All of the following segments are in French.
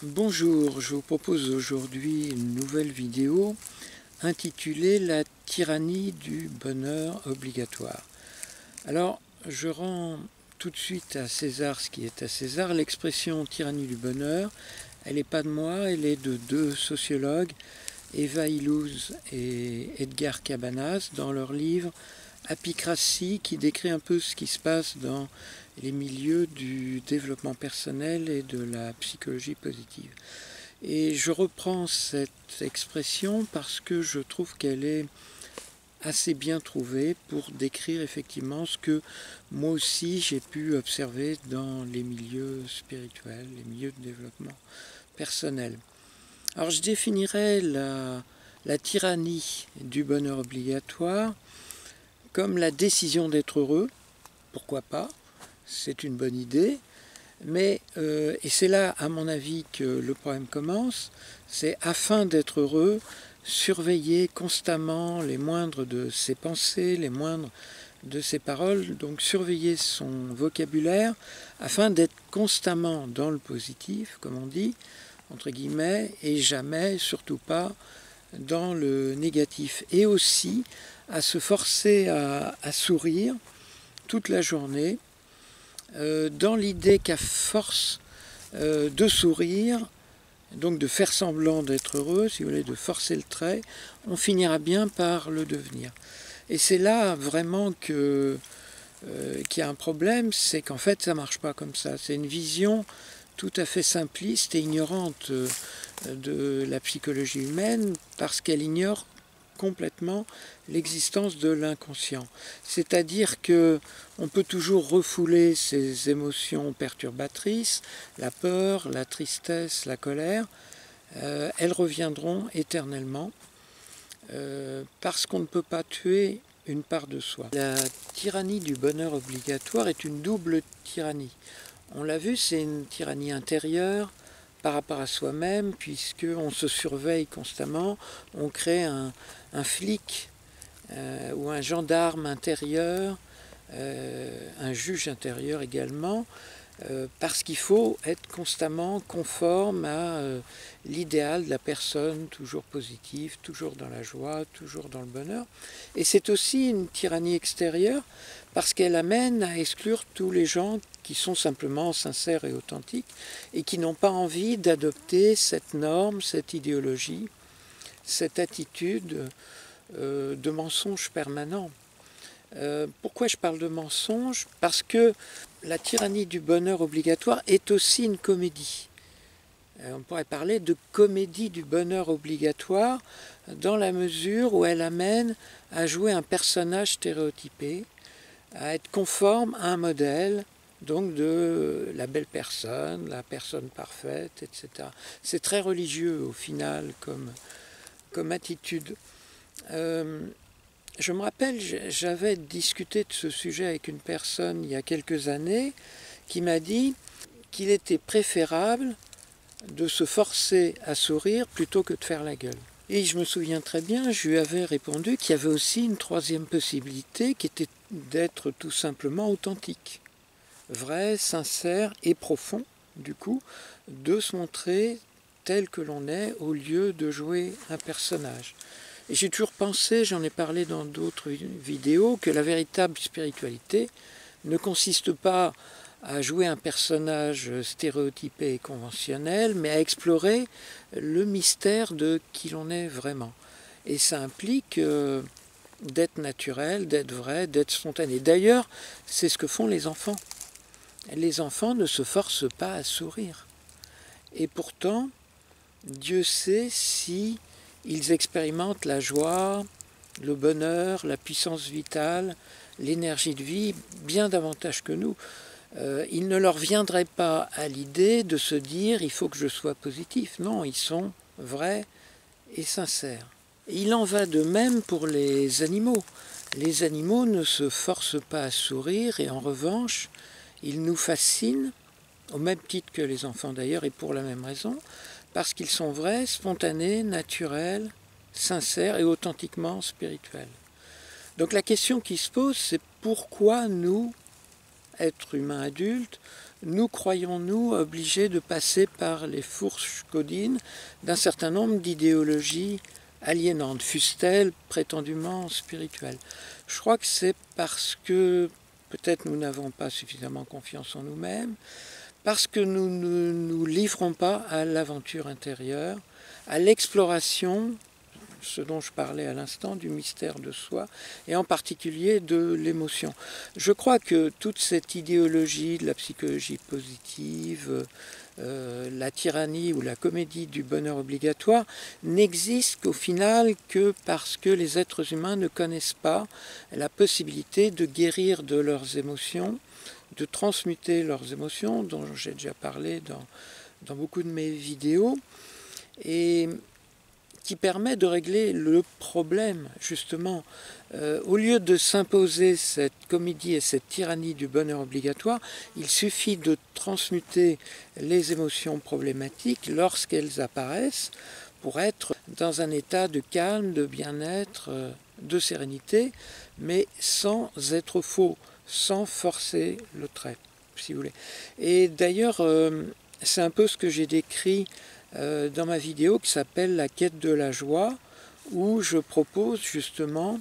Bonjour, je vous propose aujourd'hui une nouvelle vidéo intitulée La tyrannie du bonheur obligatoire. Alors, je rends tout de suite à César ce qui est à César. L'expression tyrannie du bonheur, elle n'est pas de moi, elle est de deux sociologues, Eva Illouz et Edgar Cabanas, dans leur livre Apicratie, qui décrit un peu ce qui se passe dans les milieux du développement personnel et de la psychologie positive. Et je reprends cette expression parce que je trouve qu'elle est assez bien trouvée pour décrire effectivement ce que moi aussi j'ai pu observer dans les milieux spirituels, les milieux de développement personnel. Alors je définirais la tyrannie du bonheur obligatoire comme la décision d'être heureux, pourquoi pas, c'est une bonne idée, mais, et c'est là à mon avis que le problème commence, c'est afin d'être heureux, surveiller constamment les moindres de ses pensées, les moindres de ses paroles, donc surveiller son vocabulaire, afin d'être constamment dans le positif, comme on dit, entre guillemets, et jamais, surtout pas, dans le négatif. Et aussi à se forcer à sourire toute la journée, dans l'idée qu'à force de sourire, donc de faire semblant d'être heureux, si vous voulez, de forcer le trait, on finira bien par le devenir. Et c'est là vraiment qu'il y a un problème, c'est qu'en fait ça ne marche pas comme ça. C'est une vision tout à fait simpliste et ignorante de la psychologie humaine, parce qu'elle ignore complètement l'existence de l'inconscient. C'est-à-dire que on peut toujours refouler ces émotions perturbatrices, la peur, la tristesse, la colère, elles reviendront éternellement parce qu'on ne peut pas tuer une part de soi. La tyrannie du bonheur obligatoire est une double tyrannie. On l'a vu, c'est une tyrannie intérieure par rapport à soi-même, puisqu'on se surveille constamment, on crée un flic ou un gendarme intérieur, un juge intérieur également, parce qu'il faut être constamment conforme à l'idéal de la personne, toujours positive, toujours dans la joie, toujours dans le bonheur. Et c'est aussi une tyrannie extérieure, parce qu'elle amène à exclure tous les gens qui sont simplement sincères et authentiques, et qui n'ont pas envie d'adopter cette norme, cette idéologie, cette attitude de mensonge permanent. Pourquoi je parle de mensonge? Parce que la tyrannie du bonheur obligatoire est aussi une comédie. On pourrait parler de comédie du bonheur obligatoire dans la mesure où elle amène à jouer un personnage stéréotypé, à être conforme à un modèle, donc de la belle personne, la personne parfaite, etc. C'est très religieux au final comme attitude. Je me rappelle, j'avais discuté de ce sujet avec une personne il y a quelques années qui m'a dit qu'il était préférable de se forcer à sourire plutôt que de faire la gueule. Et je me souviens très bien, je lui avais répondu qu'il y avait aussi une troisième possibilité qui était d'être tout simplement authentique, vrai, sincère et profond, du coup, de se montrer tel que l'on est au lieu de jouer un personnage. Et j'ai toujours pensé, j'en ai parlé dans d'autres vidéos, que la véritable spiritualité ne consiste pas à jouer un personnage stéréotypé et conventionnel, mais à explorer le mystère de qui l'on est vraiment. Et ça implique d'être naturel, d'être vrai, d'être spontané. D'ailleurs, c'est ce que font les enfants. Les enfants ne se forcent pas à sourire. Et pourtant, Dieu sait si ils expérimentent la joie, le bonheur, la puissance vitale, l'énergie de vie, bien davantage que nous. Il ne leur viendrait pas à l'idée de se dire « il faut que je sois positif ». Non, ils sont vrais et sincères. Il en va de même pour les animaux. Les animaux ne se forcent pas à sourire et en revanche, ils nous fascinent, au même titre que les enfants d'ailleurs, et pour la même raison, parce qu'ils sont vrais, spontanés, naturels, sincères et authentiquement spirituels. Donc la question qui se pose, c'est pourquoi nous, êtres humains adultes, nous croyons-nous obligés de passer par les fourches caudines d'un certain nombre d'idéologies aliénantes, fussent-elles prétendument spirituelles? Je crois que c'est parce que peut-être nous n'avons pas suffisamment confiance en nous-mêmes, parce que nous ne nous livrons pas à l'aventure intérieure, à l'exploration, ce dont je parlais à l'instant, du mystère de soi, et en particulier de l'émotion. Je crois que toute cette idéologie de la psychologie positive, la tyrannie ou la comédie du bonheur obligatoire n'existe qu'au final que parce que les êtres humains ne connaissent pas la possibilité de guérir de leurs émotions, de transmuter leurs émotions, dont j'ai déjà parlé dans beaucoup de mes vidéos, et qui permet de régler le problème, justement. Au lieu de s'imposer cette comédie et cette tyrannie du bonheur obligatoire, il suffit de transmuter les émotions problématiques lorsqu'elles apparaissent pour être dans un état de calme, de bien-être, de sérénité, mais sans être faux, sans forcer le trait, si vous voulez. Et d'ailleurs, c'est un peu ce que j'ai décrit dans ma vidéo qui s'appelle La quête de la joie, où je propose justement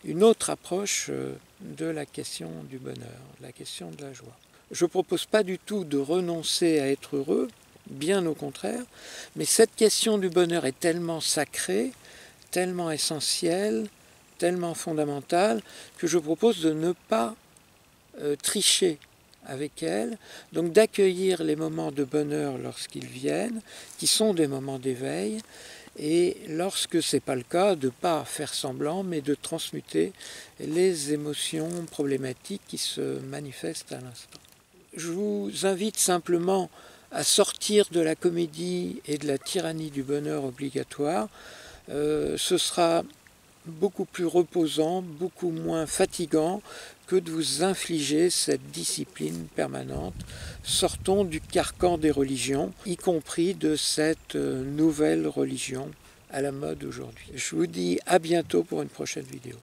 une autre approche de la question du bonheur, la question de la joie. Je ne propose pas du tout de renoncer à être heureux, bien au contraire, mais cette question du bonheur est tellement sacrée, tellement essentielle, tellement fondamentale, que je propose de ne pas tricher avec elle, donc d'accueillir les moments de bonheur lorsqu'ils viennent, qui sont des moments d'éveil, et lorsque ce n'est pas le cas, de ne pas faire semblant, mais de transmuter les émotions problématiques qui se manifestent à l'instant. Je vous invite simplement à sortir de la comédie et de la tyrannie du bonheur obligatoire. Ce sera beaucoup plus reposant, beaucoup moins fatigant que de vous infliger cette discipline permanente. Sortons du carcan des religions, y compris de cette nouvelle religion à la mode aujourd'hui. Je vous dis à bientôt pour une prochaine vidéo.